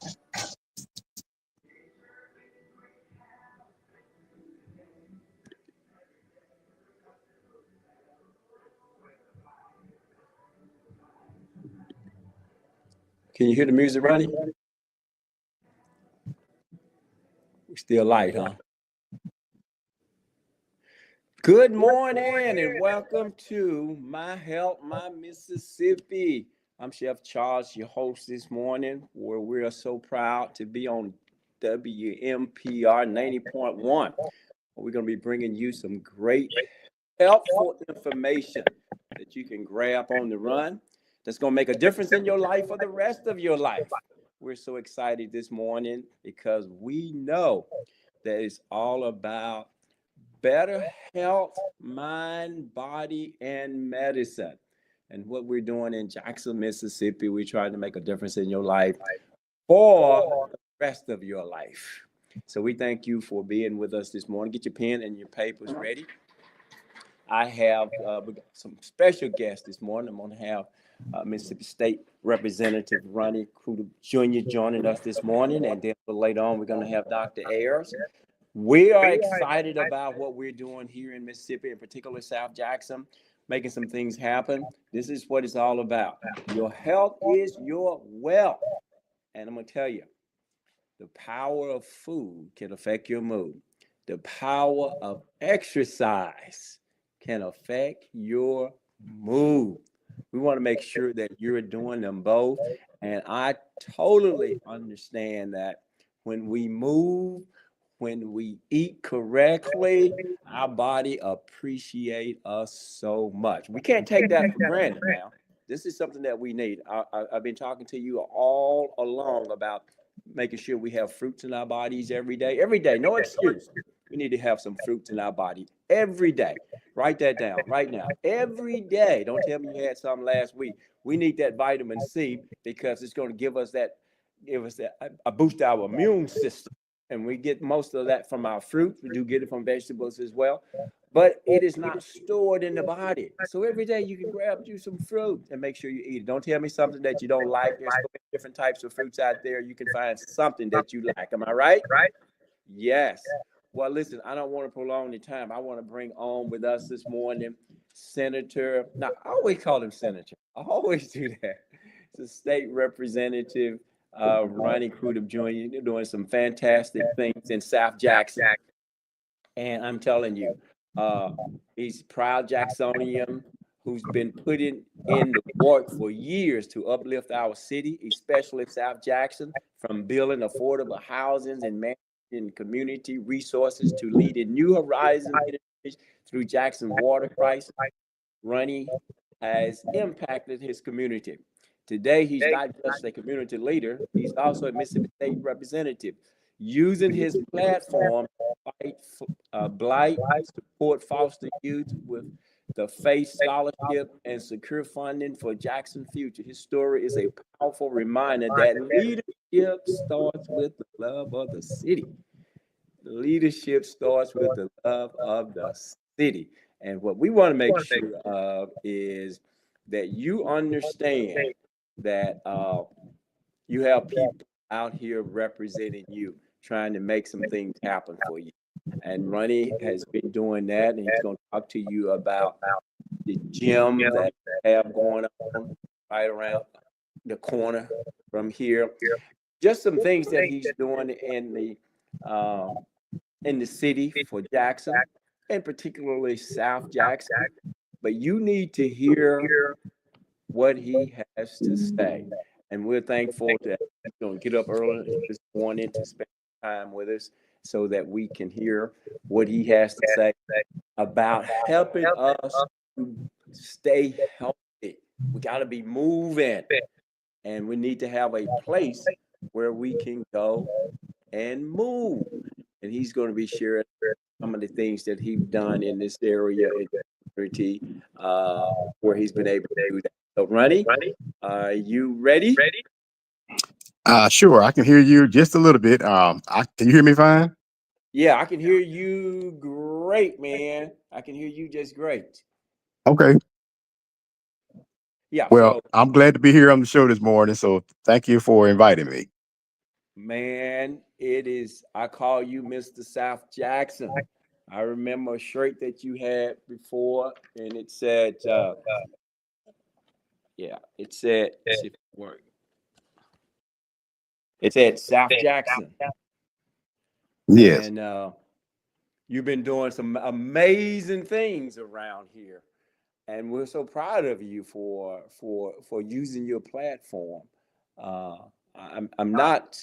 Can you hear the music, Ronnie? We're still light, huh? Good morning and welcome to My Help, My Mississippi. I'm Chef Charles, your host this morning, where we are so proud to be on WMPR 90.1. We're going to be bringing you some great, helpful information that you can grab on the run that's going to make a difference in your life for the rest of your life. We're so excited this morning because we know that it's all about better health, mind, body, and medicine. And what we're doing in Jackson, Mississippi, we're trying to make a difference in your life for the rest of your life. So we thank you for being with us this morning. Get your pen and your papers ready. I have we got some special guests this morning. I'm going to have Mississippi State Representative Ronnie Crudup Jr. joining us this morning. And then later on, we're going to have Dr. Ayers. We are excited about what we're doing here in Mississippi, in particular South Jackson, making some things happen. This is what it's all about. Your health is your wealth. And I'm going to tell you, the power of food can affect your mood. The power of exercise can affect your mood. We want to make sure that you're doing them both. And I totally understand that when we move, when we eat correctly, our body appreciates us so much. We can't take that for granted now. This is something that we need. I've been talking to you all along about making sure we have fruits in our bodies every day. Every day, no excuse. We need to have some fruits in our body every day. Write that down right now. Every day. Don't tell me you had some last week. We need that vitamin C because it's going to give us that boost our immune system. And we get most of that from our fruit. We do get it from vegetables as well. But it is not stored in the body. So every day you can grab you some fruit and make sure you eat it. Don't tell me something that you don't like. There's so many different types of fruits out there. You can find something that you like. Am I right? Yes. Well, listen, I don't want to prolong the time. I want to bring on with us this morning Senator. Now, I always call him Senator. I always do that. It's a state representative. Ronnie Crudup Jr. doing some fantastic things in South Jackson. And I'm telling you, he's a proud Jacksonian who's been putting in the work for years to uplift our city, especially South Jackson, from building affordable housing and managing community resources to leading New Horizons through Jackson water crisis. Ronnie has impacted his community. Today, he's not just a community leader, he's also a Mississippi State representative, using his platform to fight blight, support foster youth with the FACE scholarship, and secure funding for Jackson Future. His story is a powerful reminder that leadership starts with the love of the city. The leadership starts with the love of the city. And what we want to make sure of is that you understand that you have people out here representing you, trying to make some things happen for you. And Ronnie has been doing that, and he's going to talk to you about the gym that we have going on right around the corner from here. Just some things that he's doing in the city for Jackson, and particularly South Jackson. But you need to hear what he has to say. And we're thankful that he's going to get up early this morning to spend time with us so that we can hear what he has to say about helping us to stay healthy. We got to be moving, and we need to have a place where we can go and move. And he's going to be sharing some of the things that he's done in this area in the community where he's been able to do that. So, Ronnie, are you ready? Sure. I can hear you just a little bit. Can you hear me fine? Yeah, I can hear you great, man. I can hear you just great. Okay. Yeah. Well, I'm glad to be here on the show this morning. So thank you for inviting me. Man, it is. I call you Mr. South Jackson. I remember a shirt that you had before, and it said, yeah, it said, let's see if it worked. It said South Jackson, Yes. and you've been doing some amazing things around here, and we're so proud of you for using your platform. Uh, I'm not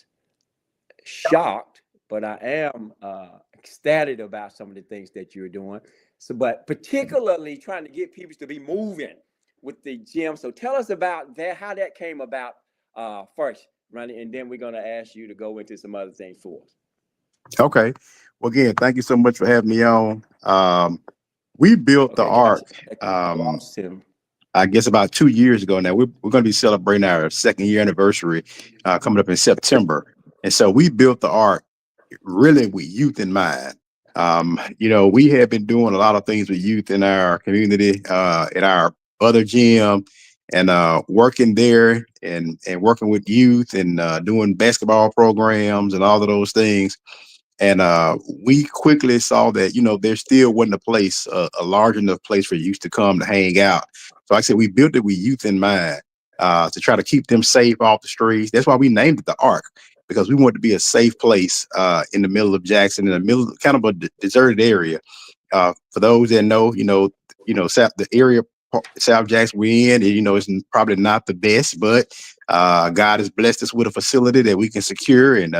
shocked, but I am ecstatic about some of the things that you're doing. So, but particularly trying to get people to be moving with the gym. So, tell us about that, how that came about first, Ronnie, and then we're going to ask you to go into some other things for us. Okay. Well, again, thank you so much for having me on. We built the Okay, Josh, arc. I think we Um, lost him. I guess about 2 years ago now. We're going to be celebrating our second year anniversary coming up in September. And so we built the arc really with youth in mind. We have been doing a lot of things with youth in our community, in our other gym, and working there and working with youth and doing basketball programs and all of those things. And we quickly saw that, there still wasn't a large enough place for youth to come to hang out. So like I said, we built it with youth in mind to try to keep them safe off the streets. That's why we named it the Ark, because we wanted to be a safe place in the middle of Jackson, in the middle, kind of a deserted area. For those that know, South, the area South Jackson we're in, it's probably not the best, but God has blessed us with a facility that we can secure and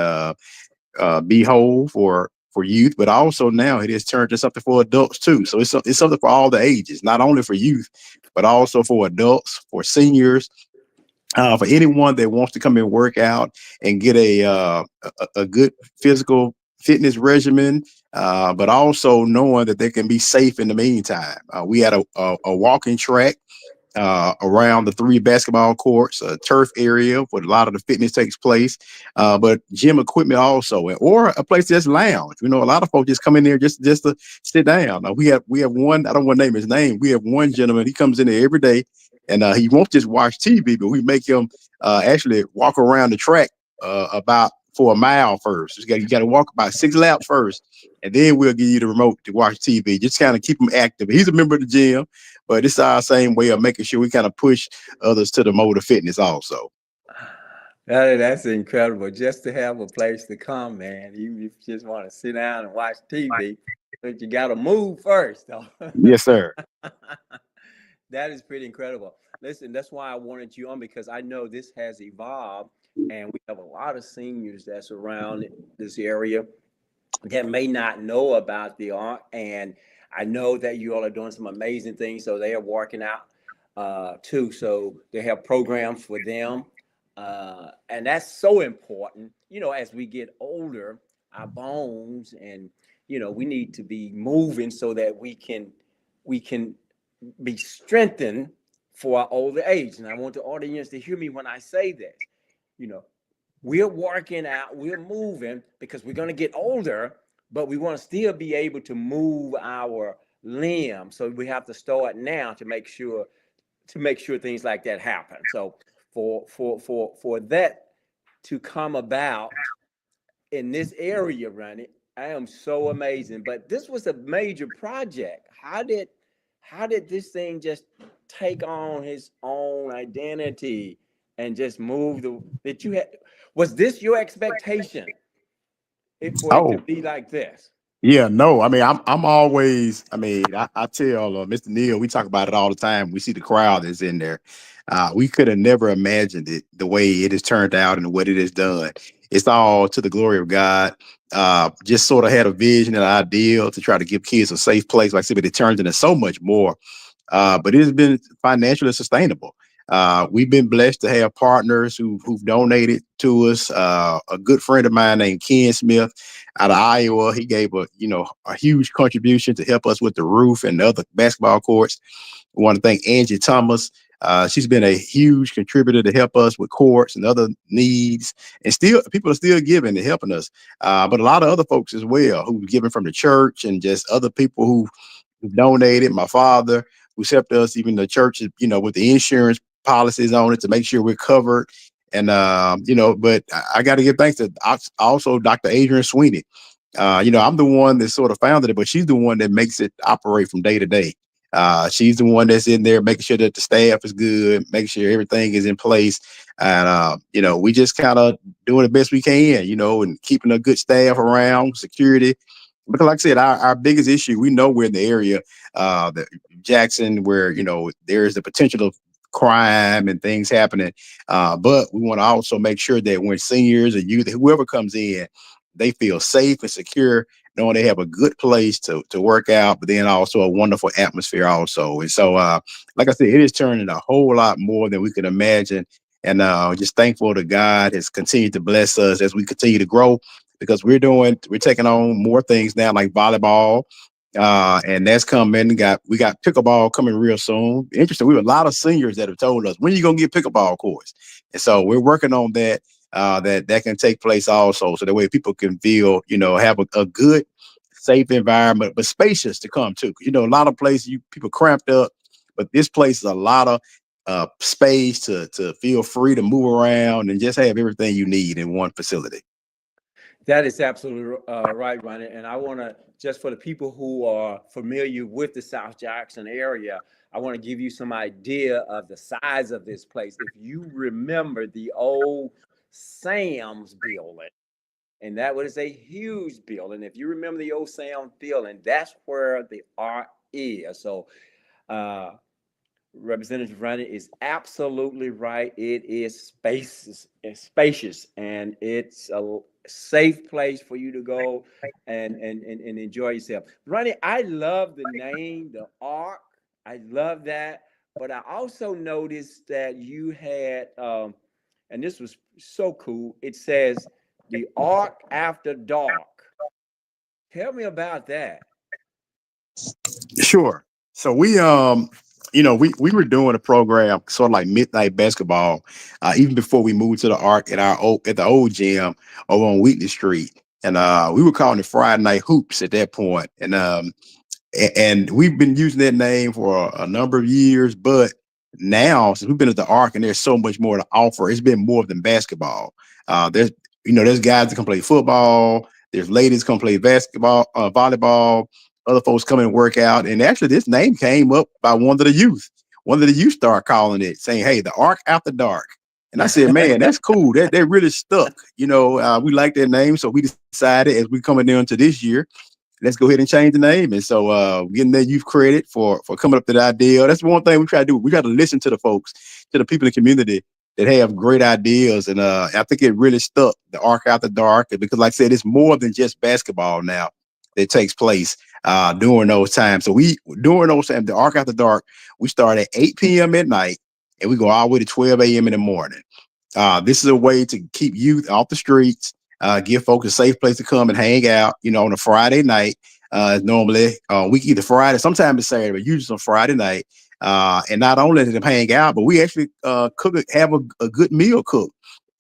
be whole for youth, but also now it has turned to something for adults too. So it's something for all the ages, not only for youth, but also for adults, for seniors, for anyone that wants to come and work out and get a good physical fitness regimen, but also knowing that they can be safe in the meantime. We had a walking track around the three basketball courts, a turf area where a lot of the fitness takes place, but gym equipment also, or a place that's lounge. A lot of folks just come in there just to sit down. We have one. I don't want to name his name. We have one gentleman. He comes in there every day, and he won't just watch TV, but we make him actually walk around the track about for a mile first. You got to walk about 6 laps first, and then we'll give you the remote to watch TV. Just kind of keep him active. He's a member of the gym, but it's our same way of making sure we kind of push others to the mode of fitness also. That's incredible. Just to have a place to come, man. Even if you just want to sit down and watch TV, but you got to move first, though. Yes, sir. That is pretty incredible. Listen, that's why I wanted you on, because I know this has evolved, and we have a lot of seniors that's around this area that may not know about the art. And I know that you all are doing some amazing things. So they are working out too. So they have programs for them. And that's so important. As we get older, our bones and, we need to be moving so that we can be strengthened for our older age. And I want the audience to hear me when I say this. You know, we're working out, we're moving because we're going to get older, but we want to still be able to move our limbs. So we have to start now to make sure things like that happen. So for that to come about in this area, Ronnie, I am so amazing. But this was a major project. How did this thing just take on his own identity and just move the that you had? Was this your expectation for it to Oh, be like this? yeah, no. I mean, I'm always. I mean, I tell Mr. Neal, we talk about it all the time. We see the crowd that's in there. We could have never imagined it the way it has turned out and what it has done. It's all to the glory of God. Just sort of had a vision and an ideal to try to give kids a safe place. Like I said, but it turns into so much more. But it has been financially sustainable. We've been blessed to have partners who've donated to us. A good friend of mine named Ken Smith out of Iowa, he gave a huge contribution to help us with the roof and the other basketball courts. We want to thank Angie Thomas. She's been a huge contributor to help us with courts and other needs, and still people are still giving and helping us. But a lot of other folks as well who've given from the church and just other people who donated. My father, who helped us, even the church, with the insurance policies on it to make sure we're covered. But I got to give thanks to also Dr. Adrian Sweeney. I'm the one that sort of founded it, but she's the one that makes it operate from day to day. She's the one that's in there making sure that the staff is good, making sure everything is in place. And, we just kind of doing the best we can, and keeping a good staff around, security. Because like I said, our biggest issue, we know we're in the area, that Jackson, where, there's the potential of crime and things happening. But we want to also make sure that when seniors or youth, whoever comes in, they feel safe and secure, knowing they have a good place to work out, but then also a wonderful atmosphere also. And so, like I said, it is turning a whole lot more than we could imagine. And just thankful to God has continued to bless us as we continue to grow, because we're taking on more things now, like volleyball. And that's coming. We got pickleball coming real soon. Interesting. We have a lot of seniors that have told us, when are you gonna get pickleball courts? And so we're working on that. That can take place also, so that way people can feel, have a good, safe environment, but spacious to come to. A lot of places people cramped up, but this place is a lot of space to feel free to move around and just have everything you need in one facility. That is absolutely right, Ronnie. And I want to, just for the people who are familiar with the South Jackson area, I want to give you some idea of the size of this place. If you remember the old Sam's building, and that was a huge building. If you remember the old Sam's building, that's where the art is. So, uh, Representative Ronnie is absolutely right. It is spacious, and it's a safe place for you to go and enjoy yourself. Ronnie, I love the name, the Ark. I love that. But I also noticed that you had, and this was so cool. It says the Ark After Dark. Tell me about that. Sure. So we were doing a program sort of like midnight basketball, even before we moved to the Arc at the old gym over on Wheatley Street. And we were calling it Friday Night Hoops at that point. And we've been using that name for a number of years, but now since we've been at the Arc and there's so much more to offer, it's been more than basketball. There's guys that can play football, there's ladies can play basketball, volleyball, other folks come and work out. And actually this name came up by one of the youth. One of the youth started calling it, saying, "Hey, the Arc After Dark." And I said, "Man, that's cool. That really stuck." We like that name. So we decided, as we coming into this year, let's go ahead and change the name. And so getting that youth credit for coming up to the idea. That's one thing we try to do. We try to listen to the folks, to the people in the community that have great ideas. And I think it really stuck, the Arc After Dark, because like I said, it's more than just basketball now that takes place during those times. So during those times, the Arc After Dark, we start at 8 p.m. at night and we go all the way to 12 a.m. in the morning. This is a way to keep youth off the streets, give folks a safe place to come and hang out, on a Friday night. Normally, we either Friday, sometimes it's Saturday, but usually on Friday night. And not only let them hang out, but we actually have a good meal cooked.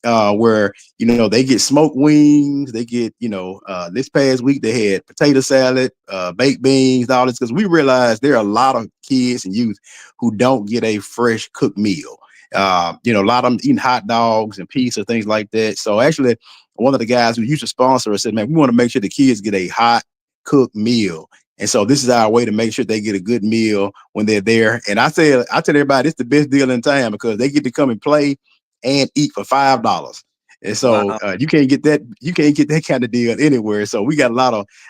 Where they get smoked wings, they get this past week they had potato salad, baked beans, all this, because we realize there are a lot of kids and youth who don't get a fresh cooked meal. A lot of them eating hot dogs and pizza, things like that. So actually, one of the guys who used to sponsor us said, "Man, we want to make sure the kids get a hot cooked meal." And so this is our way to make sure they get a good meal when they're there. And I tell everybody, it's the best deal in town because they get to come and play and eat for $5. And so Wow. you can't get that kind of deal anywhere. So we got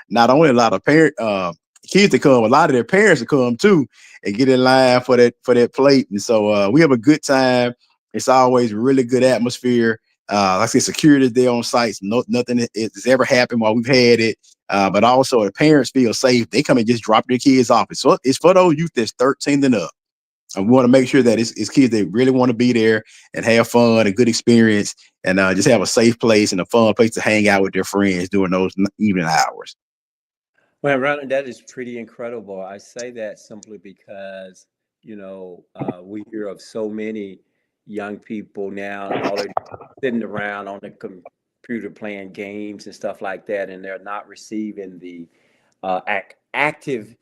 not only a lot of kids to come, a lot of their parents to come too and get in line for that plate. And so we have a good time. It's always really good atmosphere. Like I said, security is there on sites. Nothing has ever happened while we've had it. But also the parents feel safe. They come and just drop their kids off. It's for those youth that's 13 and up. And we want to make sure that it's kids that really want to be there and have fun, a good experience, and just have a safe place and a fun place to hang out with their friends during those evening hours. Well, Ron, that is pretty incredible. I say that simply because, we hear of so many young people now, all they're sitting around on the computer playing games and stuff like that, and they're not receiving the active,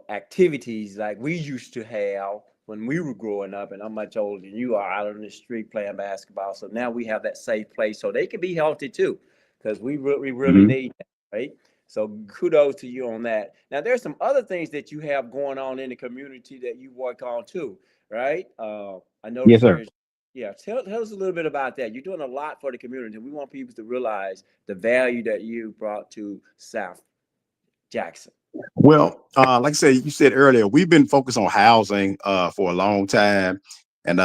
activities like we used to have when we were growing up, and I'm much older than you are, out on the street playing basketball. So now we have that safe place, so they can be healthy too, because we really Mhm. need that, right? So kudos to you on that. Now there's some other things that you have going on in the community that you work on too, right? I Yes, noticed sir. there's yeah. Tell us a little bit about that. You're doing a lot for the community. We want people to realize the value that you brought to South Jackson. Well, like I said, you said earlier, we've been focused on housing for a long time and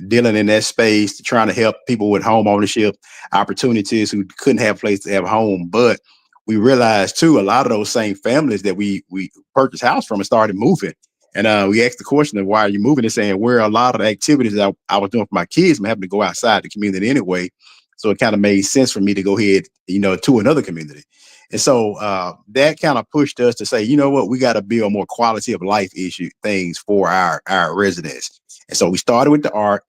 dealing in that space, trying to help people with home ownership opportunities who couldn't have a place to have a home. But we realized too, a lot of those same families that we purchased house from and started moving. And we asked the question of why are you moving? And saying where a lot of the activities that I was doing for my kids, I'm having to go outside the community anyway. So it kind of made sense for me to go ahead, to another community. And so that kind of pushed us to say, you know what, we got to build more quality of life issue things for our residents. And so we started with the art.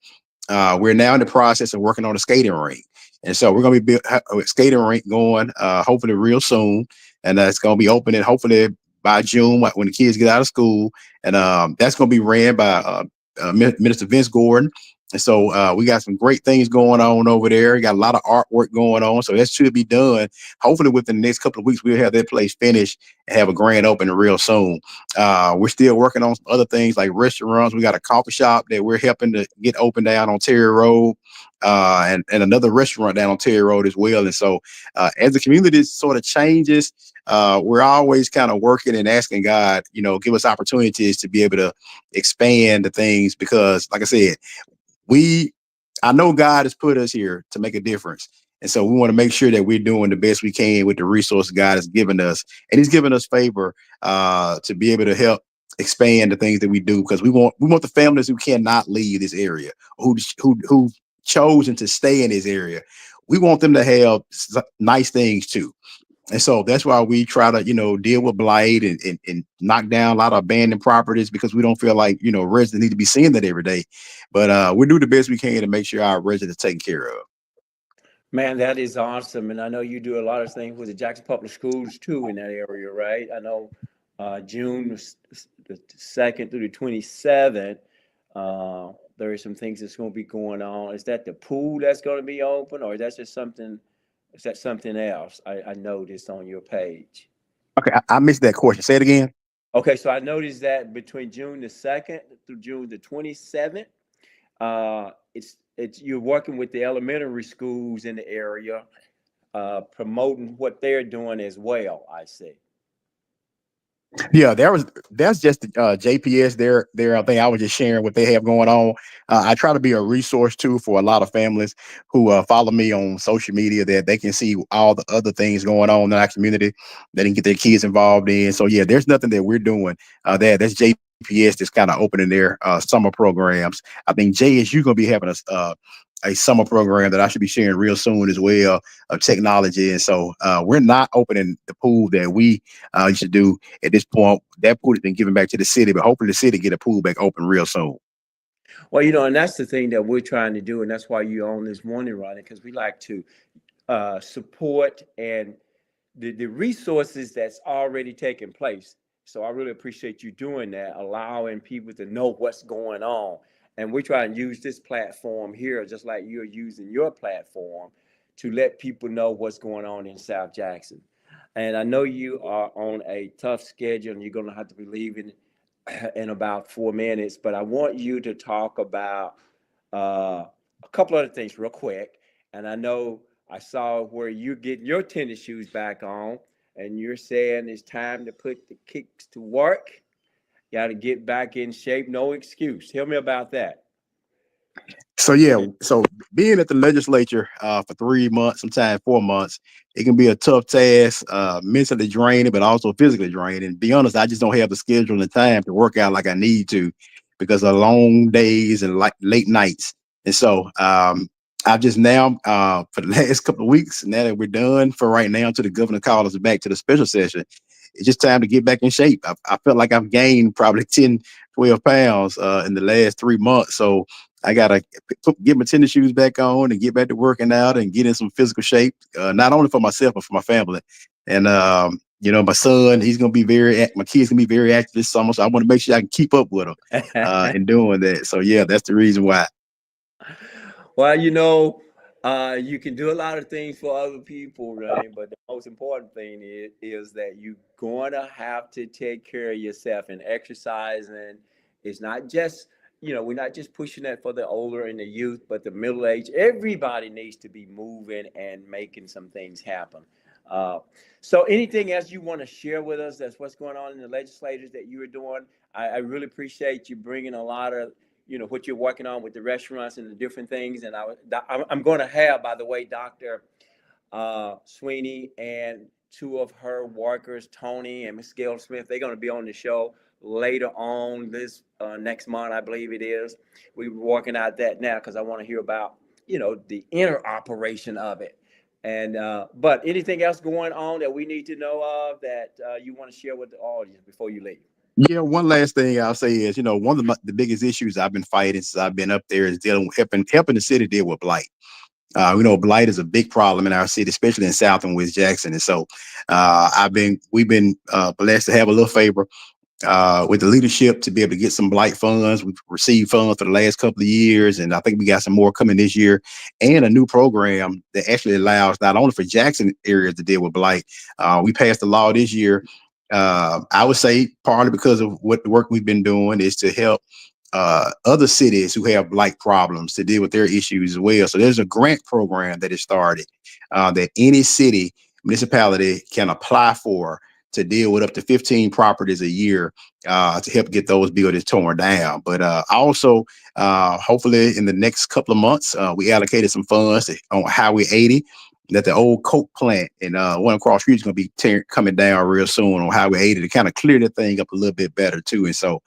We're now in the process of working on a skating rink. And so we're going to be a skating rink going hopefully real soon. And it's going to be opening hopefully by June when the kids get out of school. And that's going to be ran by Minister Vince Gordon. And so we got some great things going on over there. We got a lot of artwork going on. So that should be done. Hopefully within the next couple of weeks, we'll have that place finished and have a grand opening real soon. We're still working on some other things like restaurants. We got a coffee shop that we're helping to get open down on Terry Road. And another restaurant down on Terry Road as well. And so as the community sort of changes, we're always kind of working and asking God, give us opportunities to be able to expand the things because, like I said, we I know God has put us here to make a difference. And so we want to make sure that we're doing the best we can with the resources God has given us. And He's given us favor to be able to help expand the things that we do because we want the families who cannot leave this area, who chosen to stay in this area. We want them to have nice things too. And so that's why we try to, deal with blight and knock down a lot of abandoned properties because we don't feel like, residents need to be seeing that every day. But we do the best we can to make sure our residents are taken care of. Man, that is awesome. And I know you do a lot of things with the Jackson Public Schools too in that area, right? I know June the 2nd through the 27th, there are some things that's going to be going on. Is that the pool that's going to be open or is that just something, is that something else? I noticed on your page. Okay, I missed that question. Say it again. Okay, so I noticed that between June the 2nd through June the 27th, it's you're working with the elementary schools in the area, promoting what they're doing as well. I see. Yeah, that's just JPS. Their thing. I was just sharing what they have going on. I try to be a resource too for a lot of families who follow me on social media that they can see all the other things going on in our community. They can get their kids involved in. So yeah, there's nothing that we're doing. That's JPS that's kind of opening their summer programs. I think JSU going to be having a summer program that I should be sharing real soon as well of technology. And so we're not opening the pool that we used to do at this point. That pool has been given back to the city, but hopefully the city get a pool back open real soon. Well, and that's the thing that we're trying to do, and that's why you own this morning, Ronnie, because we like to support and the resources that's already taken place. So I really appreciate you doing that, allowing people to know what's going on. And we try and use this platform here, just like you're using your platform, to let people know what's going on in South Jackson. And I know you are on a tough schedule and you're going to have to be leaving in about 4 minutes, but I want you to talk about a couple other things real quick. And I know I saw where you're getting your tennis shoes back on, and you're saying it's time to put the kicks to work. Got to get back in shape. No excuse. Tell me about that. So yeah, so being at the legislature for 3 months, sometimes 4 months, it can be a tough task, mentally draining, but also physically draining. And be honest, I just don't have the schedule and the time to work out like I need to because of long days and like late nights. And so I've just now for the last couple of weeks, now that we're done for right now, until the governor calls us back to the special session, it's just time to get back in shape. I felt like I've gained probably 10, 12 pounds in the last 3 months. So I gotta get my tennis shoes back on and get back to working out and get in some physical shape, not only for myself but for my family. And My son, my kid's gonna be very active this summer, so I want to make sure I can keep up with them in doing that. So yeah, that's the reason why. Well, you can do a lot of things for other people, right? But the most important thing is that you're going to have to take care of yourself, and exercising is not just, we're not just pushing that for the older and the youth, but the middle age. Everybody needs to be moving and making some things happen. Uh, so anything else you want to share with us? That's what's going on in the legislators that you are doing. I really appreciate you bringing a lot of what you're working on with the restaurants and the different things. And I'm going to have, by the way, Dr. Sweeney and two of her workers, Tony and Miss Gail Smith. They're going to be on the show later on this next month, I believe it is. We're working out that now because I want to hear about the inner operation of it. And but anything else going on that we need to know of that you want to share with the audience before you leave? Yeah, one last thing I'll say is, one of the biggest issues I've been fighting since I've been up there is dealing with helping the city deal with blight. Blight is a big problem in our city, especially in South and West Jackson. And so we've been blessed to have a little favor with the leadership to be able to get some blight funds. We've received funds for the last couple of years, and I think we got some more coming this year, and a new program that actually allows not only for Jackson areas to deal with blight. We passed the law this year. I would say partly because of what the work we've been doing is to help other cities who have blight problems to deal with their issues as well. So there's a grant program that is started that any city municipality can apply for to deal with up to 15 properties a year to help get those buildings torn down. But also, hopefully in the next couple of months, we allocated some funds on Highway 80 that the old Coke plant and one across the street is going to be coming down real soon on Highway 80 to kind of clear the thing up a little bit better too. And so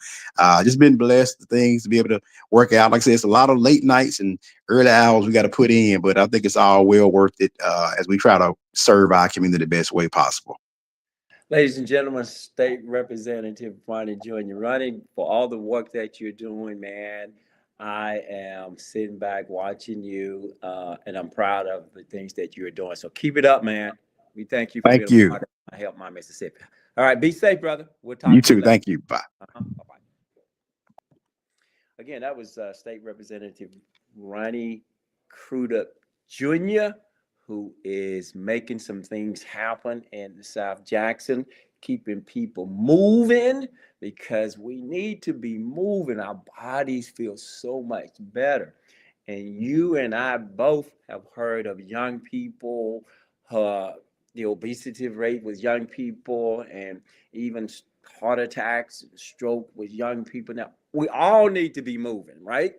just been blessed the things to be able to work out. Like I said, it's a lot of late nights and early hours we got to put in, but I think it's all well worth it as we try to serve our community the best way possible. Ladies and gentlemen, State Representative Ronnie Jr. Ronnie, for all the work that you're doing, man, I am sitting back watching you, and I'm proud of the things that you're doing. So keep it up, man. We thank you for Thank being a you. part of I Help My Mississippi. All right, be safe, brother. We'll You talk to you too. later. Thank you. Bye. Bye-bye. Again, that was State Representative Ronnie Crudup Jr., who is making some things happen in South Jackson, keeping people moving because we need to be moving. Our bodies feel so much better. And you and I both have heard of young people, uh, the obesity rate with young people, and even heart attacks, stroke with young people. Now, we all need to be moving, right?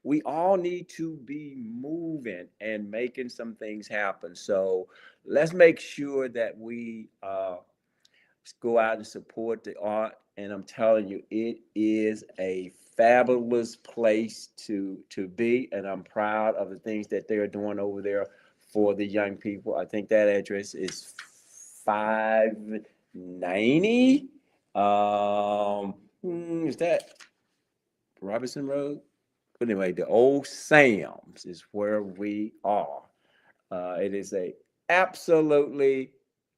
We all need to be moving and making some things happen. So let's make sure that we go out and support the art. And I'm telling you, it is a fabulous place to be. And I'm proud of the things that they're doing over there for the young people. I think that address is 590. Is that Robinson Road? But anyway, the old Sam's is where we are. It is a absolutely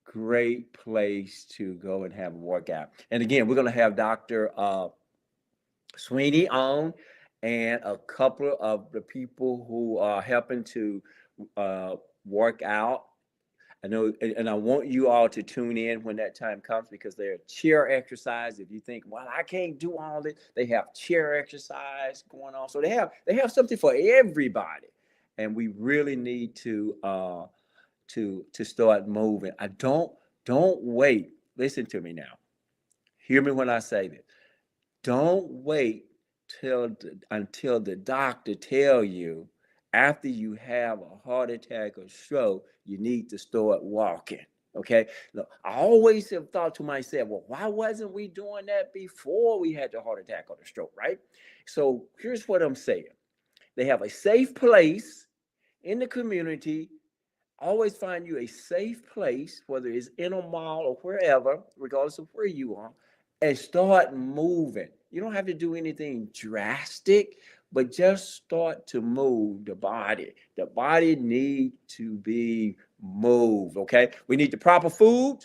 great place to go and have a workout. And again, we're going to have Dr. Sweeney on and a couple of the people who are helping to work out. I know, and I want you all to tune in when that time comes because they're chair exercise. If you think, well, I can't do all this, they have chair exercise going on. So they have something for everybody, and we really need to start moving. Don't wait. Listen to me now. Hear me when I say this. Don't wait until the doctor tell you after you have a heart attack or stroke, you need to start walking. Okay. Look, I always have thought to myself, well, why wasn't we doing that before we had the heart attack or the stroke, right? So here's what I'm saying. They have a safe place in the community. Always find you a safe place, whether it's in a mall or wherever, regardless of where you are, and start moving. You don't have to do anything drastic, but just start to move the body. The body needs to be moved, okay? We need the proper food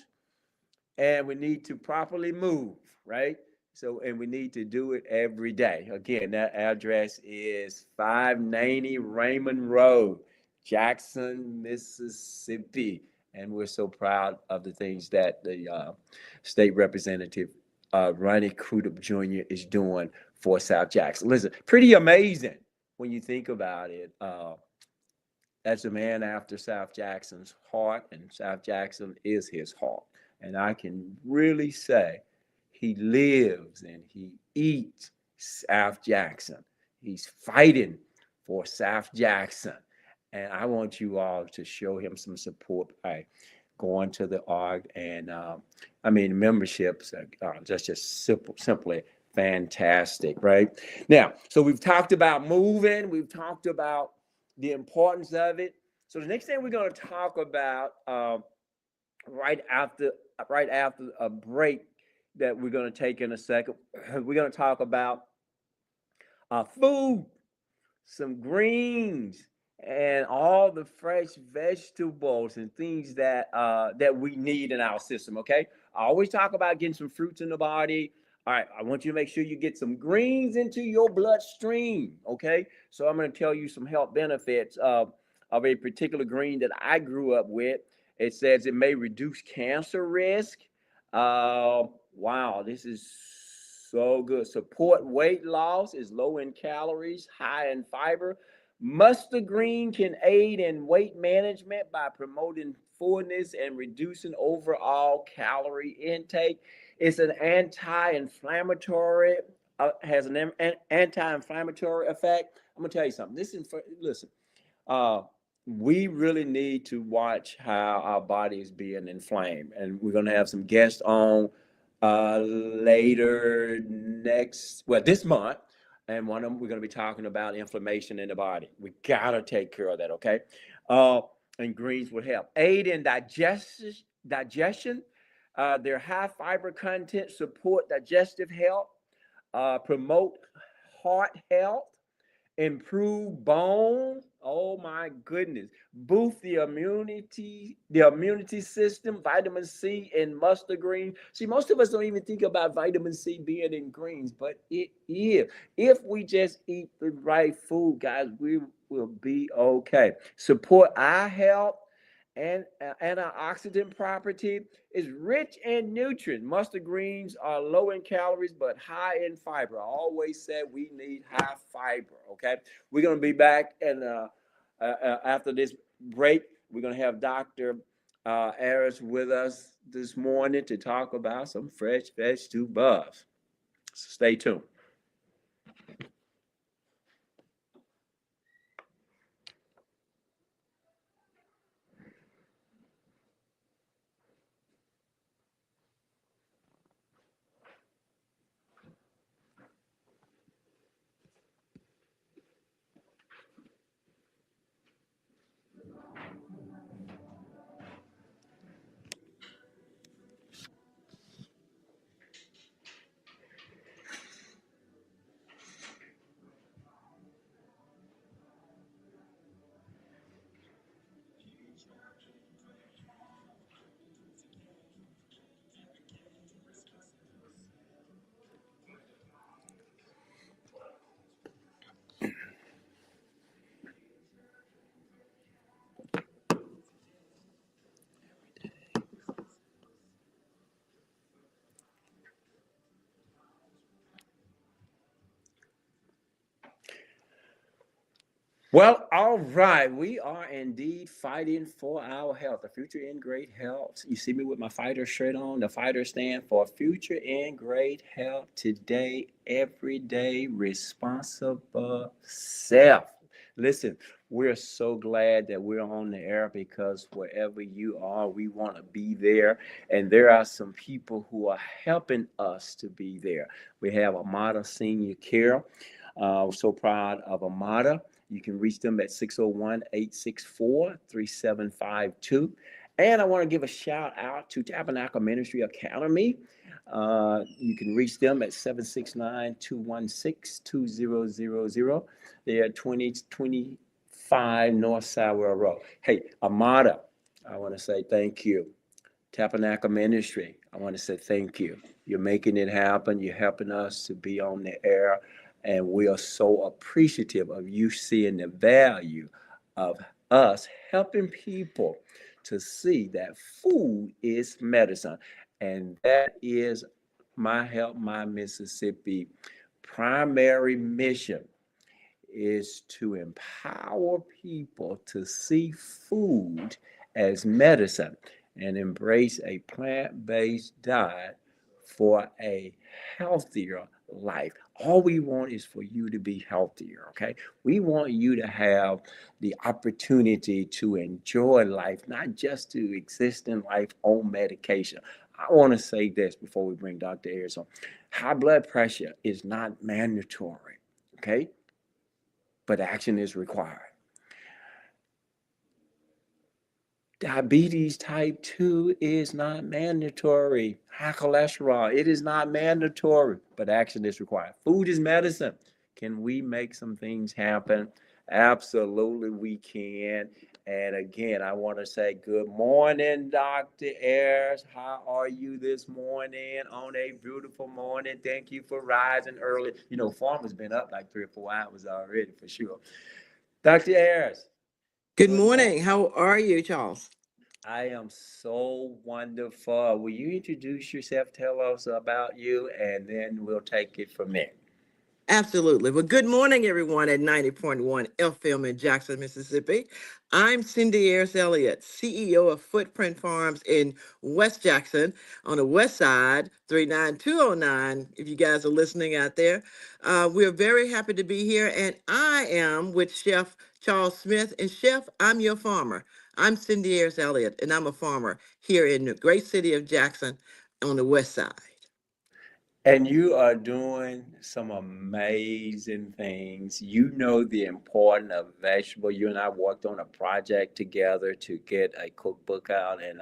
and we need to properly move, right? So, and we need to do it every day. Again, that address is 590 Raymond Road, Jackson, Mississippi. And we're so proud of the things that the state representative, Ronnie Crudup Jr. is doing for South Jackson. Listen, pretty amazing when you think about it. That's a man after South Jackson's heart, and South Jackson is his heart. And I can really say he lives and he eats South Jackson. He's fighting for South Jackson. And I want you all to show him some support by going to the org. And memberships are just simply fantastic, right? Now, so we've talked about moving, we've talked about the importance of it. So the next thing we're going to talk about right after a break that we're going to take in a second, we're going to talk about food, some greens, and all the fresh vegetables and things that we need in our system. Okay, I always talk about getting some fruits in the body. All right, I want you to make sure you get some greens into your bloodstream. Okay, so I'm going to tell you some health benefits of a particular green that I grew up with. It says it may reduce cancer risk. Wow, this is so good. Support weight loss, is low in calories, high in fiber. Mustard green can aid in weight management by promoting fullness and reducing overall calorie intake. It's an anti-inflammatory, has an anti-inflammatory effect. I'm gonna tell you something. Listen. We really need to watch how our body is being inflamed, and we're gonna have some guests on later this month, and one of them we're going to be talking about inflammation in the body. We got to take care of that, okay? And greens will help aid in digestion. Their high fiber content support digestive health, promote heart health, improve bone. Oh my goodness. Boost the immunity system. Vitamin C in mustard green. See, most of us don't even think about vitamin C being in greens, but it is. If we just eat the right food, guys, we will be okay. Support eye health and antioxidant property, is rich in nutrients. Mustard greens are low in calories but high in fiber. I always said we need high fiber. Okay, we're gonna be back, and after this break, we're gonna have Dr. Ayers with us this morning to talk about some fresh vegetables. So stay tuned. Well, all right. We are indeed fighting for our health, the future in great health. You see me with my fighter shirt on. The fighter stand for future in great health today, every day, responsible self. Listen, we're so glad that we're on the air because wherever you are, we want to be there. And there are some people who are helping us to be there. We have Amada Senior Care. We're so proud of Amada. You can reach them at 601-864-3752. And I want to give a shout out to Tabernacle Ministry Academy. You can reach them at 769-216-2000. They're at 2025 North Sour Road. Hey, Amada, I want to say thank you. Tabernacle Ministry, I want to say thank you. You're making it happen. You're helping us to be on the air. And we are so appreciative of you seeing the value of us helping people to see that food is medicine. And that is my Help My Mississippi primary mission, is to empower people to see food as medicine and embrace a plant based diet for a healthier life. All we want is for you to be healthier, okay? We want you to have the opportunity to enjoy life, not just to exist in life on medication. I want to say this before we bring Dr. Ayers on. High blood pressure is not mandatory, okay? But action is required. Diabetes type 2 is not mandatory. High cholesterol, it is not mandatory, but action is required. Food is medicine. Can we make some things happen? Absolutely, we can. And again, I want to say good morning, Dr. Ayers. How are you this morning on a beautiful morning? Thank you for rising early. You know, farmer's been up like 3 or 4 hours already for sure. Dr. Ayers, Good good morning. morning. How are you, Charles? I am so wonderful. Will you introduce yourself, tell us about you, and then we'll take it from there? Absolutely. Well, good morning, everyone at 90.1 FM in Jackson, Mississippi. I'm Cindy Ayers Elliott, CEO of Footprint Farms in West Jackson on the west side, 39209. If you guys are listening out there, we're very happy to be here. And I am with Chef Charles Smith. And Chef, I'm your farmer. I'm Cindy Ayers Elliott, and I'm a farmer here in the great city of Jackson on the west side. And you are doing some amazing things. You know the importance of vegetable. You and I worked on a project together to get a cookbook out, and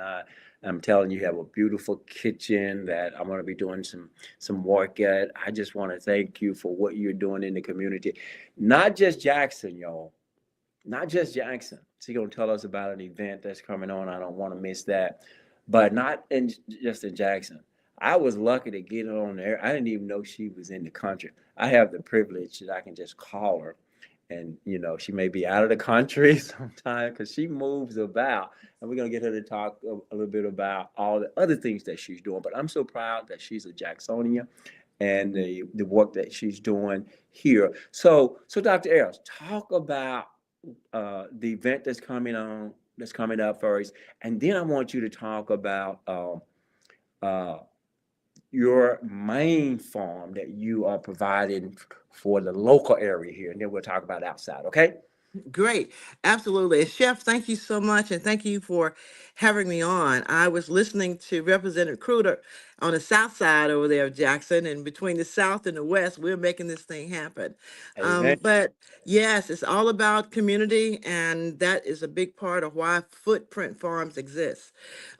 I'm telling you, you have a beautiful kitchen that I'm going to be doing some work at. I just want to thank you for what you're doing in the community, not just Jackson, y'all. Not just Jackson. She's going to tell us about an event that's coming on. I don't want to miss that. But not in just in Jackson. I was lucky to get her on there. I didn't even know she was in the country. I have the privilege that I can just call her. And, you know, she may be out of the country sometime because she moves about. And we're going to get her to talk a little bit about all the other things that she's doing. But I'm so proud that she's a Jacksonian and the work that she's doing here. So Dr. Ayers, talk about the event that's coming up first, and then I want you to talk about uh, your main farm that you are providing for the local area here, and then we'll talk about outside. Okay. Great. Absolutely. Chef, thank you so much. And thank you for having me on. I was listening to Representative Crudup on the south side over there of Jackson, and between the south and the west, we're making this thing happen. Amen. But yes, it's all about community, and that is a big part of why Footprint Farms exists.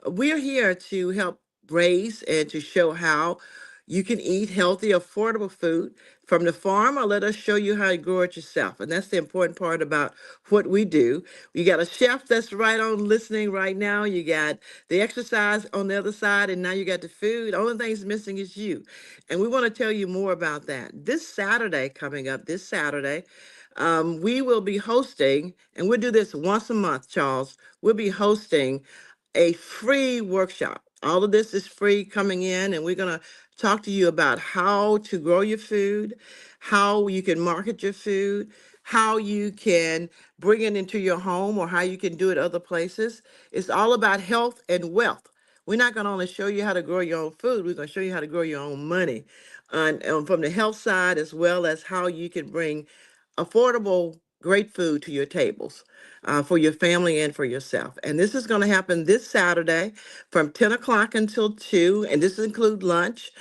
We're here to help raise and to show how you can eat healthy, affordable food from the farm, or let us show you how to grow it yourself. And that's the important part about what we do. You got a chef that's right on listening right now. You got the exercise on the other side, and now you got the food. The only thing's missing is you. And we want to tell you more about that. This Saturday, coming up this Saturday, we will be hosting, and we'll do this once a month, Charles. We'll be hosting a free workshop. All of this is free coming in, and we're going to talk to you about how to grow your food, how you can market your food, how you can bring it into your home, or how you can do it other places. It's all about health and wealth. We're not going to only show you how to grow your own food, we're going to show you how to grow your own money. And from the health side, as well as how you can bring affordable, great food to your tables for your family and for yourself. And this is going to happen this Saturday from 10 o'clock until 2, and this includes lunch.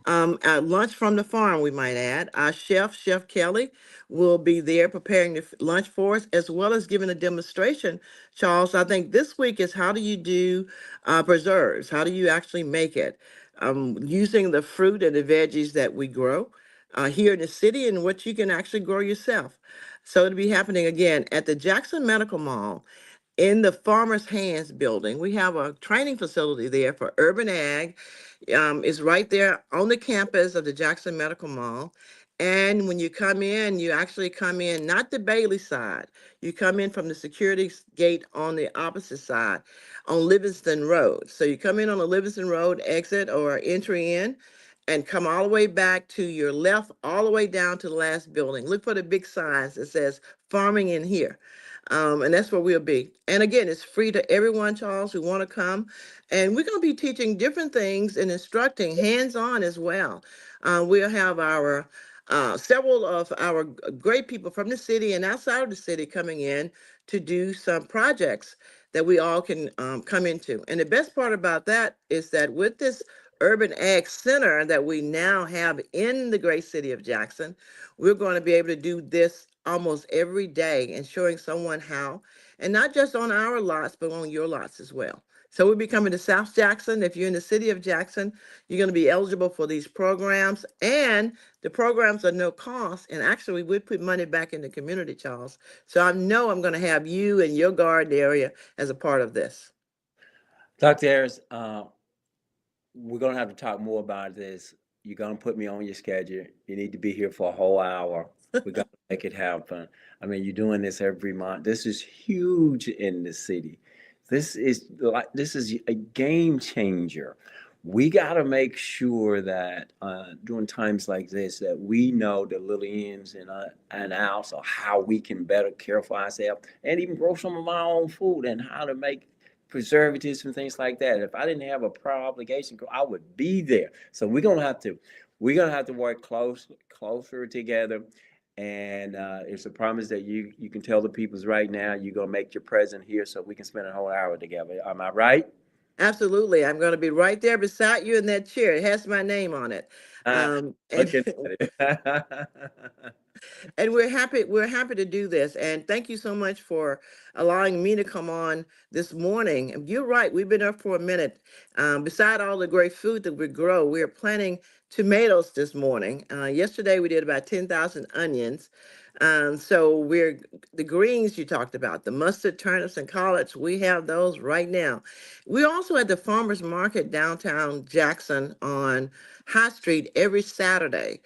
Lunch from the farm, we might add. Our chef, Chef Kelly, will be there preparing the lunch for us, as well as giving a demonstration. Charles, I think this week is how do you do preserves? How do you actually make it? Using the fruit and the veggies that we grow here in the city, and what you can actually grow yourself. So it'll be happening again at the Jackson Medical Mall in the Farmers Hands building. We have a training facility there for urban ag. It's right there on the campus of the Jackson Medical Mall. And when you come in, you actually come in not the Bailey side. You come in from the security gate on the opposite side on Livingston Road. So you come in on the Livingston Road exit or entry in and come all the way back to your left, all the way down to the last building. Look for the big signs that says farming in here. And that's where we'll be. And again, it's free to everyone, Charles, who want to come. And we're going to be teaching different things and instructing hands-on as well. We'll have our several of our great people from the city and outside of the city coming in to do some projects that we all can come into. And the best part about that is that with this Urban Ag Center that we now have in the great city of Jackson, we're going to be able to do this almost every day and showing someone how, and not just on our lots, but on your lots as well. So we'll be coming to South Jackson. If you're in the city of Jackson, you're going to be eligible for these programs, and the programs are no cost. And actually, we put money back in the community, Charles. So I know I'm going to have you and your garden area as a part of this. Dr. Ayers, we're gonna have to talk more about this. You're gonna put me on your schedule. You need to be here for a whole hour. We gotta make it happen. I mean, you're doing this every month. This is huge in the city. This is a game changer. We gotta make sure that during times like this, that we know the little ins and outs of how we can better care for ourselves and even grow some of our own food and how to make preservatives and things like that. If I didn't have a prior obligation, I would be there. So we're gonna have to work closer together. And it's a promise that you can tell the peoples right now you're gonna make your present here so we can spend a whole hour together. Am I right? Absolutely. I'm going to be right there beside you in that chair. It has my name on it. And Looking at it. and we're happy to do this, and thank you so much for allowing me to come on this morning. And you're right, we've been up for a minute. Beside all the great food that we grow, we're planting tomatoes this morning. Yesterday we did about 10,000 onions. So we're the greens you talked about, the mustard, turnips, and collards. We have those right now. We also at the farmers market downtown Jackson on High Street every Saturday.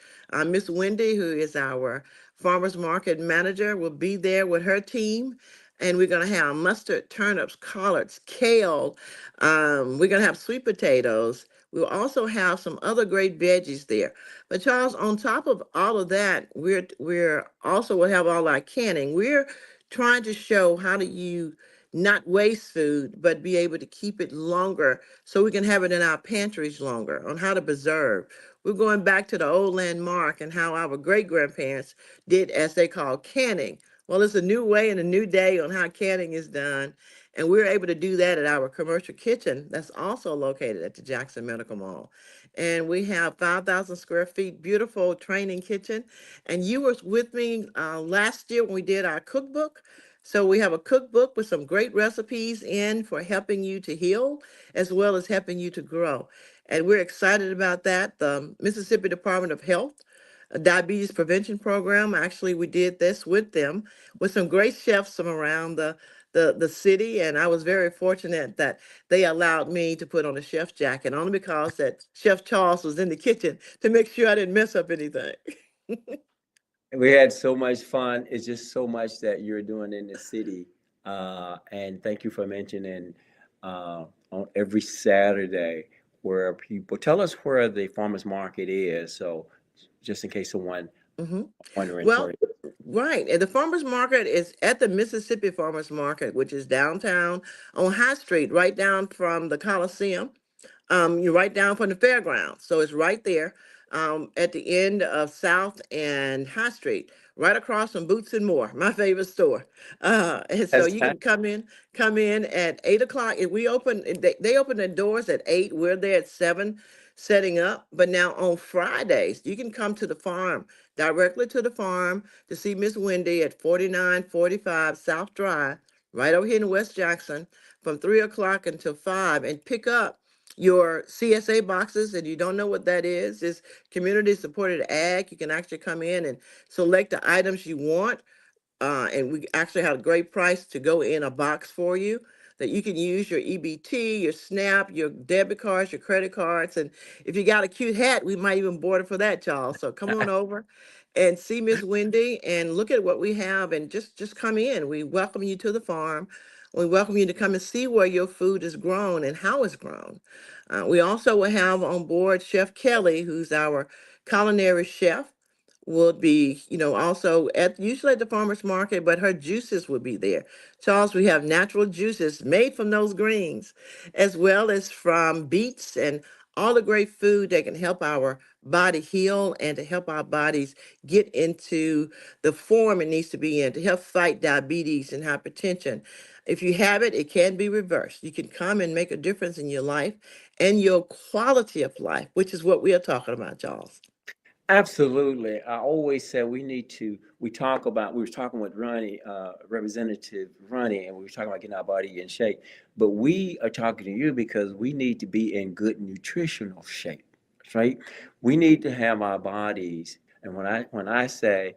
Miss Wendy, who is our farmers market manager, will be there with her team. And we're going to have mustard, turnips, collards, kale. We're going to have sweet potatoes. We'll also have some other great veggies there. But Charles, on top of all of that, we're also will have all our canning. We're trying to show how do you not waste food, but be able to keep it longer so we can have it in our pantries longer, on how to preserve. We're going back to the old landmark and how our great grandparents did, as they call canning. Well, it's a new way and a new day on how canning is done. And we're able to do that at our commercial kitchen that's also located at the Jackson Medical Mall. And we have 5,000 square feet, beautiful training kitchen. And you were with me last year when we did our cookbook. So we have a cookbook with some great recipes in for helping you to heal as well as helping you to grow. And we're excited about that. The Mississippi Department of Health Diabetes Prevention Program, actually, we did this with them with some great chefs from around the city. And I was very fortunate that they allowed me to put on a chef jacket only because that Chef Charles was in the kitchen to make sure I didn't mess up anything. We had so much fun. It's just so much that you're doing in the city. And thank you for mentioning on every Saturday where people tell us where the farmers market is. So just in case someone hmm wondering Well, where. right. And the farmers market is at the Mississippi Farmers Market, which is downtown on High Street, right down from the Coliseum. You're right down from the fairgrounds. So it's right there at the end of South and High Street, right across from Boots and More, my favorite store. And so That's you time. can come in at 8 o'clock. If we open, they open the doors at 8. We're there at 7 setting up. But now on Fridays, you can come to the farm, directly to the farm to see Miss Wendy at 4945 South Drive, right over here in West Jackson from 3 o'clock until 5 and pick up your CSA boxes. And you don't know what that is, it's community supported ag. You can actually come in and select the items you want and we actually had a great price to go in a box for you that you can use your EBT, your SNAP, your debit cards, your credit cards. And if you got a cute hat, we might even border for that, y'all. So come on over and see Miss Wendy and look at what we have and just come in. We welcome you to the farm. We welcome you to come and see where your food is grown and how it's grown. We also will have on board Chef Kelly, who's our culinary chef, will be, also at usually at the farmer's market, but her juices will be there. Charles, we have natural juices made from those greens, as well as from beets and all the great food that can help our body heal and to help our bodies get into the form it needs to be in to help fight diabetes and hypertension. If you have it, it can be reversed. You can come and make a difference in your life and your quality of life, which is what we are talking about, Charles. Absolutely. I always say we were talking with Ronnie, Representative Ronnie, and we were talking about getting our body in shape. But we are talking to you because we need to be in good nutritional shape, right? We need to have our bodies. And when I say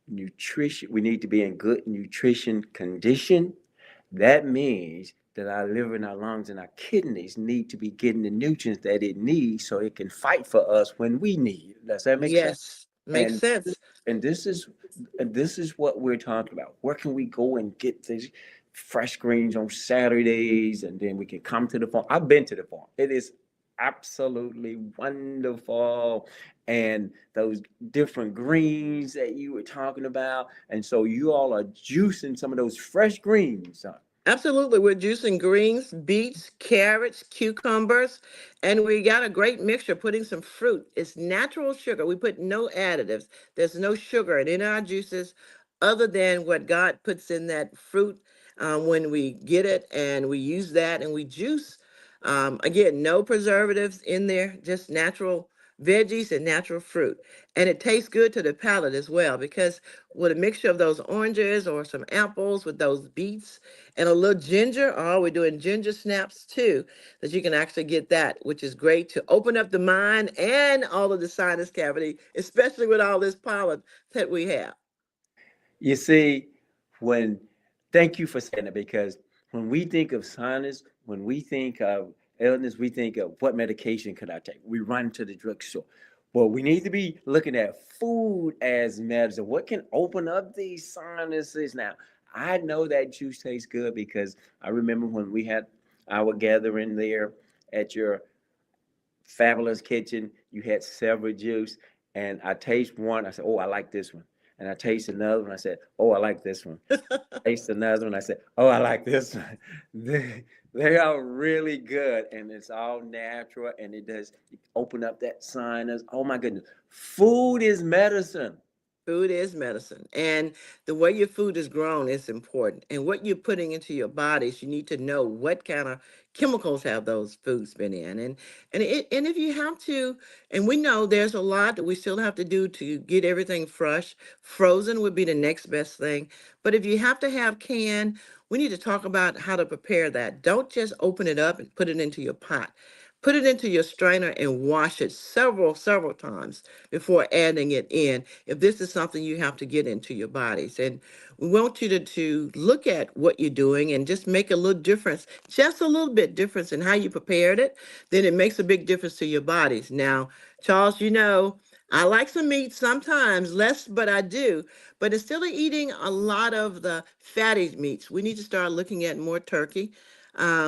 nutrition, we need to be in good nutrition condition. That means that our liver and our lungs and our kidneys need to be getting the nutrients that it needs so it can fight for us when we need it. Does that make sense? Yes, makes And sense. and this is what we're talking about. Where can we go and get these fresh greens on Saturdays, and then we can come to the farm? I've been to the farm. It is absolutely wonderful, and those different greens that you were talking about, and so you all are juicing some of those fresh greens. Absolutely. We're juicing greens, beets, carrots, cucumbers, and we got a great mixture putting some fruit. It's natural sugar. We put no additives. There's no sugar in our juices other than what God puts in that fruit when we get it, and we use that and we juice. Again, no preservatives in there, just natural veggies and natural fruit. And it tastes good to the palate as well because with a mixture of those oranges or some apples with those beets and a little ginger. Oh, we're doing ginger snaps too, that you can actually get that, which is great to open up the mind and all of the sinus cavity, especially with all this pollen that we have. You see, when thank you for saying it, because when we think of sinus, when we think of illness, we think of what medication could I take? We run to the drugstore. Well, we need to be looking at food as medicine. What can open up these sinuses? Now, I know that juice tastes good because I remember when we had our gathering there at your fabulous kitchen. You had several juice, and I taste one. I said, "Oh, I like this one." And I taste another one. I said, "Oh, I like this one." Taste another one. I said, "Oh, I like this one." They are really good, and it's all natural, and it does open up that sinus. Oh my goodness, food is medicine. Food is medicine. And the way your food is grown is important. And what you're putting into your bodies, you need to know what kind of chemicals have those foods been in. And if you have to, and we know there's a lot that we still have to do to get everything fresh. Frozen would be the next best thing. But if you have to have canned, we need to talk about how to prepare that. Don't just open it up and put it into your pot. Put it into your strainer and wash it several times before adding it in if this is something you have to get into your bodies. And we want you to look at what you're doing and just make a little difference, just a little bit difference in how you prepared it. Then it makes a big difference to your bodies. Now, Charles, I like some meat sometimes, less, but I do. But instead of eating a lot of the fatty meats, we need to start looking at more turkey.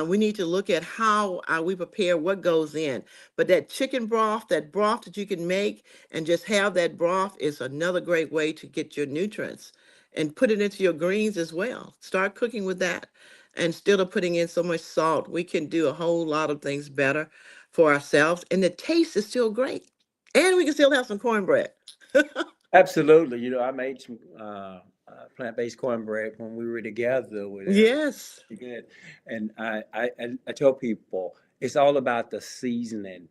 We need to look at how we prepare what goes in. But that chicken broth, that broth that you can make and just have that broth is another great way to get your nutrients and put it into your greens as well. Start cooking with that. Instead of putting in so much salt, we can do a whole lot of things better for ourselves. And the taste is still great. And we can still have some cornbread. Absolutely. I made some plant-based cornbread when we were together over there. Yes, Good. And I tell people it's all about the seasoning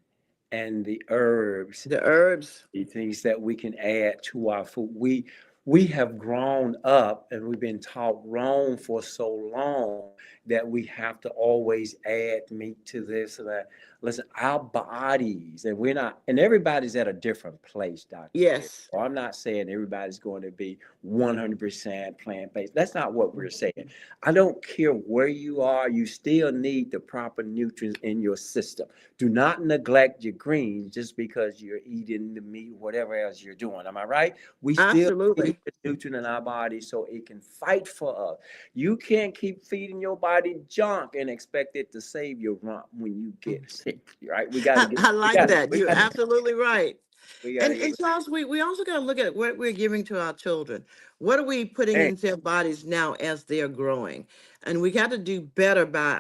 and the herbs, the herbs. the things that we can add to our food. We have grown up and we've been taught wrong for so long that we have to always add meat to this and that. Listen, our bodies, and we're not, and everybody's at a different place, Dr. Terry. Yes, So I'm not saying everybody's going to be 100% plant-based. That's not what we're saying. I don't care where you are, you still need the proper nutrients in your system. Do not neglect your greens just because you're eating the meat, whatever else you're doing. Am I right? We still need absolutely. the nutrient in our body so it can fight for us. You can't keep feeding your body junk and expect it to save your rump when you get sick, right? We got to get, I we like got to, that. we You're got to, absolutely right. we got to get, And Charles, we also got to look at what we're giving to our children. What are we putting man, into their bodies now as they're growing? And we got to do better by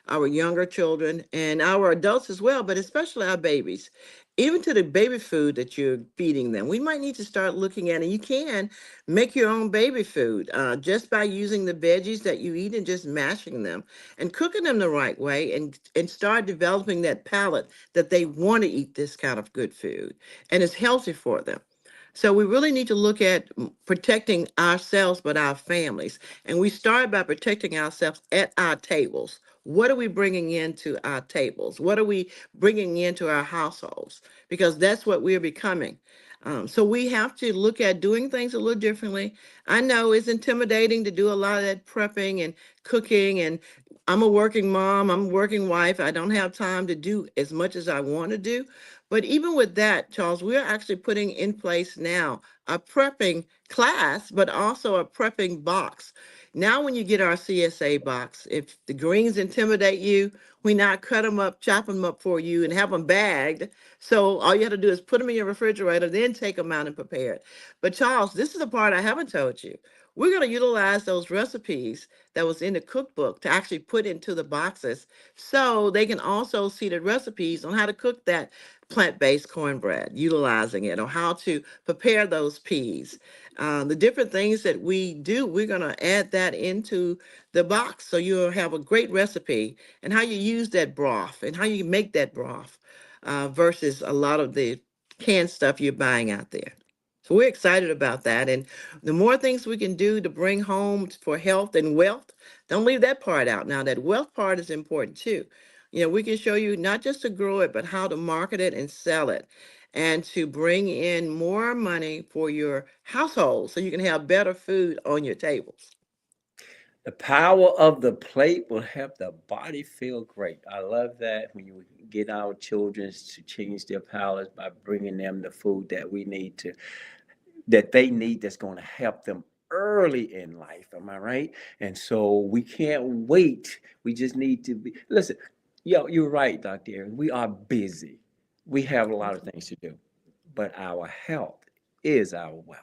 our younger children and our adults as well, but especially our babies. Even to the baby food that you're feeding them, we might need to start looking at, and you can make your own baby food just by using the veggies that you eat and just mashing them and cooking them the right way, and start developing that palate that they want to eat this kind of good food and it's healthy for them. So we really need to look at protecting ourselves, but our families. And we start by protecting ourselves at our tables. What are we bringing into our tables? What are we bringing into our households? Because that's what we're becoming. So we have to look at doing things a little differently. I know it's intimidating to do a lot of that prepping and cooking, and I'm a working mom, I'm a working wife. I don't have time to do as much as I want to do. But even with that, Charles, we're actually putting in place now a prepping class, but also a prepping box. Now, when you get our CSA box, if the greens intimidate you, we now cut them up, chop them up for you, and have them bagged. So all you have to do is put them in your refrigerator, then take them out and prepare it. But Charles, this is the part I haven't told you. We're going to utilize those recipes that was in the cookbook to actually put into the boxes so they can also see the recipes on how to cook that plant-based cornbread, utilizing it, or how to prepare those peas. The different things that we do, we're going to add that into the box so you'll have a great recipe and how you use that broth and how you make that broth versus a lot of the canned stuff you're buying out there. So we're excited about that. And the more things we can do to bring home for health and wealth, don't leave that part out. Now, that wealth part is important too. We can show you not just to grow it, but how to market it and sell it and to bring in more money for your household so you can have better food on your tables. the power of the plate will help the body feel great. I love that when you get our children to change their palates by bringing them the food that we need to that they need that's going to help them early in life. Am I right? And so we can't wait. We just need to be. Listen, yo, you're right, Dr. Aaron. We are busy. We have a lot of things to do, but our health is our wealth.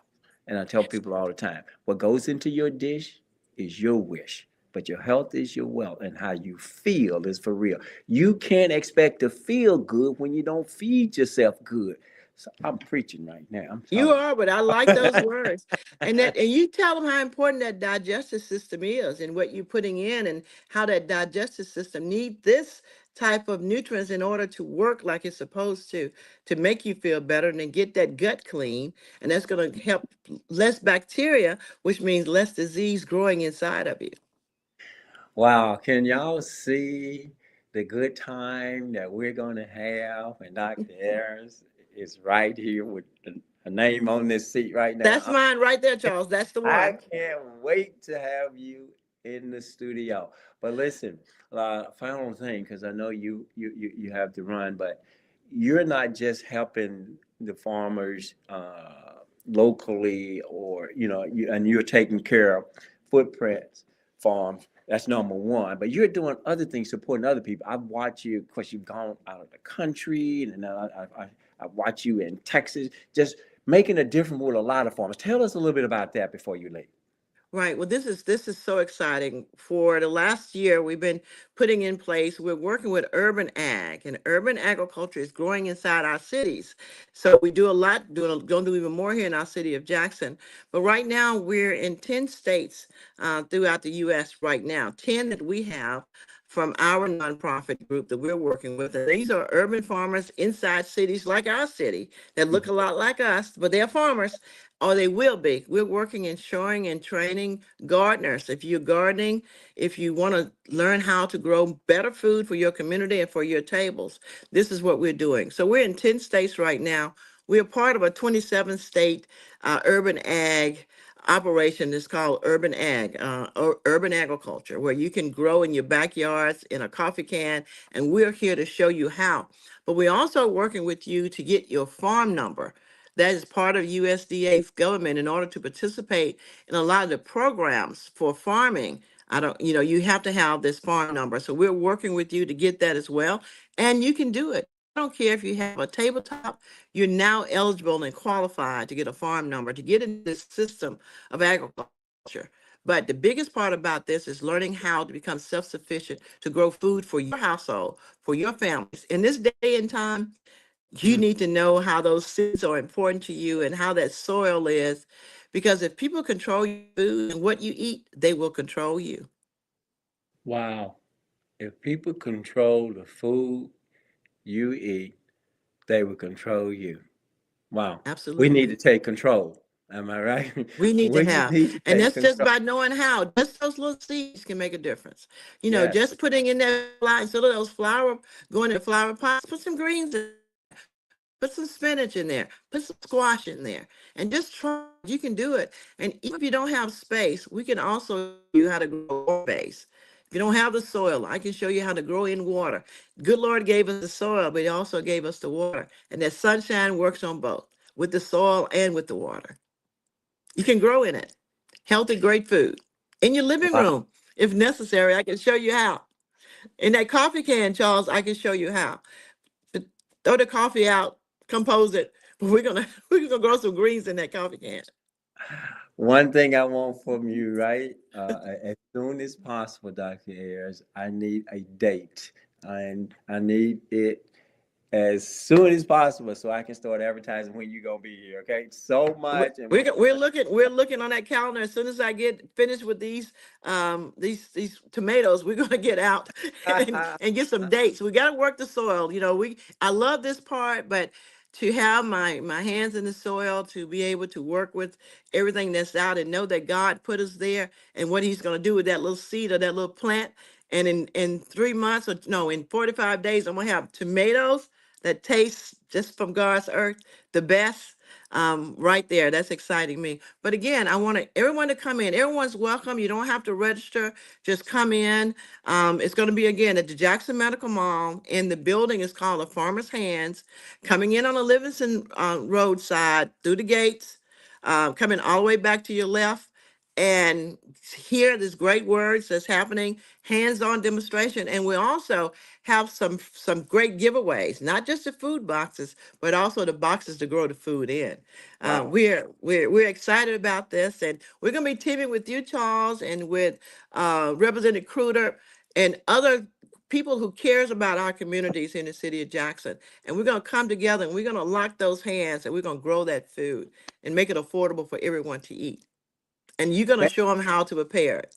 And I tell people all the time, what goes into your dish is your wish. But your health is your wealth, and how you feel is for real. You can't expect to feel good when you don't feed yourself good. So I'm preaching right now. I'm You telling are, but I like those words. And you tell them how important that digestive system is and what you're putting in and how that digestive system need this type of nutrients in order to work like it's supposed to make you feel better and then get that gut clean. And that's going to help less bacteria, which means less disease growing inside of you. Wow, can y'all see the good time that we're going to have? And Dr. Ayers is right here with a name on this seat right That's now. mine right there, Charles. That's the I one. can't wait to have you in the studio. But listen, final thing, because I know you have to run, but you're not just helping the farmers locally, or and you're taking care of footprints farms. That's number one. But you're doing other things, supporting other people. I've watched you. Of course, you've gone out of the country, and then I watch you in Texas, just making a difference with a lot of farmers. Tell us a little bit about that before you leave. Right. Well, this is so exciting. For the last year, we've been putting in place. We're working with urban ag, and urban agriculture is growing inside our cities. So we do a lot. Going to do even more here in our city of Jackson. But right now, we're in 10 states throughout the U.S. Right now, 10 that we have from our nonprofit group that we're working with. And these are urban farmers inside cities like our city that look a lot like us, but they're farmers, or they will be. We're working in showing and training gardeners. If you're gardening, if you want to learn how to grow better food for your community and for your tables, this is what we're doing. So we're in 10 states right now. We're part of a 27 state urban ag operation. Is called urban ag or urban agriculture, where you can grow in your backyards in a coffee can, and we're here to show you how. But we're also working with you to get your farm number. That is part of USDA government in order to participate in a lot of the programs for farming. I don't, you have to have this farm number. So we're working with you to get that as well. And you can do it. I don't care if you have a tabletop, you're now eligible and qualified to get a farm number, to get in this system of agriculture. But the biggest part about this is learning how to become self-sufficient to grow food for your household, for your families. In this day and time, you need to know how those seeds are important to you and how that soil is. Because if people control your food and what you eat, they will control you. Wow. If people control the food you eat, they will control you. Wow. We need Absolutely. to take control. Am I right? We need to We have, need to and take that's just control. by knowing how. Just those little seeds can make a difference. Yes. Just putting in that flour, instead of those flour going in flower pots, put some greens in, put some spinach in there, put some squash in there, and just try. You can do it. And even if you don't have space, we can also show you how to grow base. If you don't have the soil, I can show you how to grow in water. Good Lord gave us the soil, but He also gave us the water, and that sunshine works on both, with the soil and with the water. You can grow in it. Healthy, great food. In your living Wow. room, if necessary, I can show you how. In that coffee can, Charles, I can show you how. But throw the coffee out, compose it. But we're gonna grow some greens in that coffee can. One thing I want from you, right? As soon as possible, Dr. Ayers, I need a date. And I need it as soon as possible so I can start advertising when you're gonna be here. Okay. So We're, much. And we're we're looking on that calendar. As soon as I get finished with these tomatoes, we're gonna get out and get some dates. We got to work the soil. I love this part, but to have my hands in the soil, to be able to work with everything that's out and know that God put us there and what He's gonna do with that little seed or that little plant. And in 3 months, or no, in 45 days, I'm gonna have tomatoes that taste just from God's earth the best, right there. That's exciting me. But again, I want everyone to come in. Everyone's welcome. You don't have to register. Just come in. It's going to be again at the Jackson Medical Mall. And the building is called the Farmer's Hands. Coming in on the Livingston roadside through the gates, coming all the way back to your left. And hear these great words that's happening, hands-on demonstration. And we also have some great giveaways, not just the food boxes, but also the boxes to grow the food in. wow. We're excited about this, and we're gonna be teaming with you, Charles, and with Representative Crudup and other people who cares about our communities in the city of Jackson. And we're gonna come together and we're gonna lock those hands and we're gonna grow that food and make it affordable for everyone to eat. And you're gonna show them how to prepare it.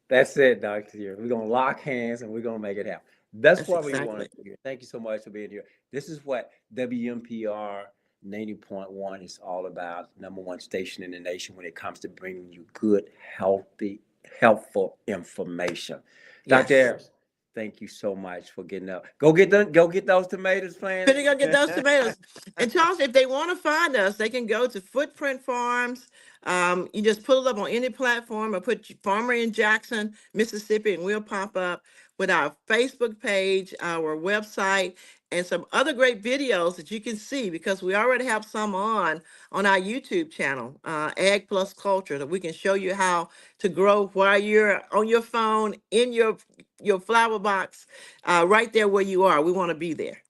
That's it, Dr. We're gonna lock hands and we're gonna make it happen. That's That's what we want exactly. to hear. Thank you so much for being here. This is what WMPR 90.1 is all about. Number one station in the nation when it comes to bringing you good, healthy, helpful information. Dr. Yes. Harris, thank you so much for getting up. Go get them. Go get those tomatoes planted. Pretty gonna get those tomatoes. And Charles, if they want to find us, they can go to Footprint Farms. You just pull it up on any platform or put Farmer in Jackson, Mississippi, and we'll pop up with our Facebook page, our website, and some other great videos that you can see because we already have some on our YouTube channel, Ag Plus Culture, that we can show you how to grow while you're on your phone in your flower box, right there where you are. We want to be there.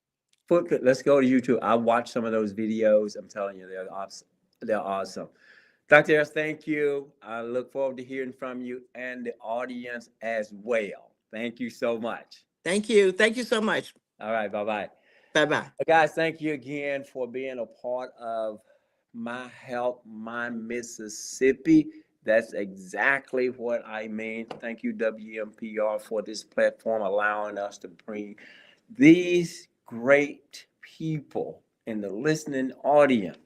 Footprint. Let's go to YouTube. I watched some of those videos. I'm telling you, they're awesome. They're awesome. Dr. Harris, thank you. I look forward to hearing from you and the audience as well. Thank you so much. Thank you. Thank you so much. All right, bye-bye. Bye bye. Guys, thank you again for being a part of My Help, My Mississippi. That's exactly what I mean. Thank you, WMPR, for this platform, allowing us to bring these great people in the listening audience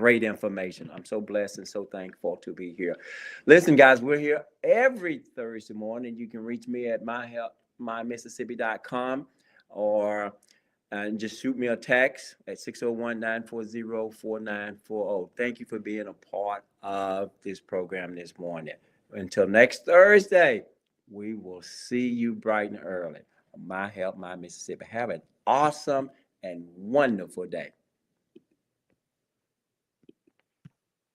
great information. I'm so blessed and so thankful to be here. Listen, guys, we're here every Thursday morning. You can reach me at mymississippi.com or and just shoot me a text at 601-940-4940. Thank you for being a part of this program this morning. Until next Thursday, we will see you bright and early. My Help, My Mississippi. Have an awesome and wonderful day.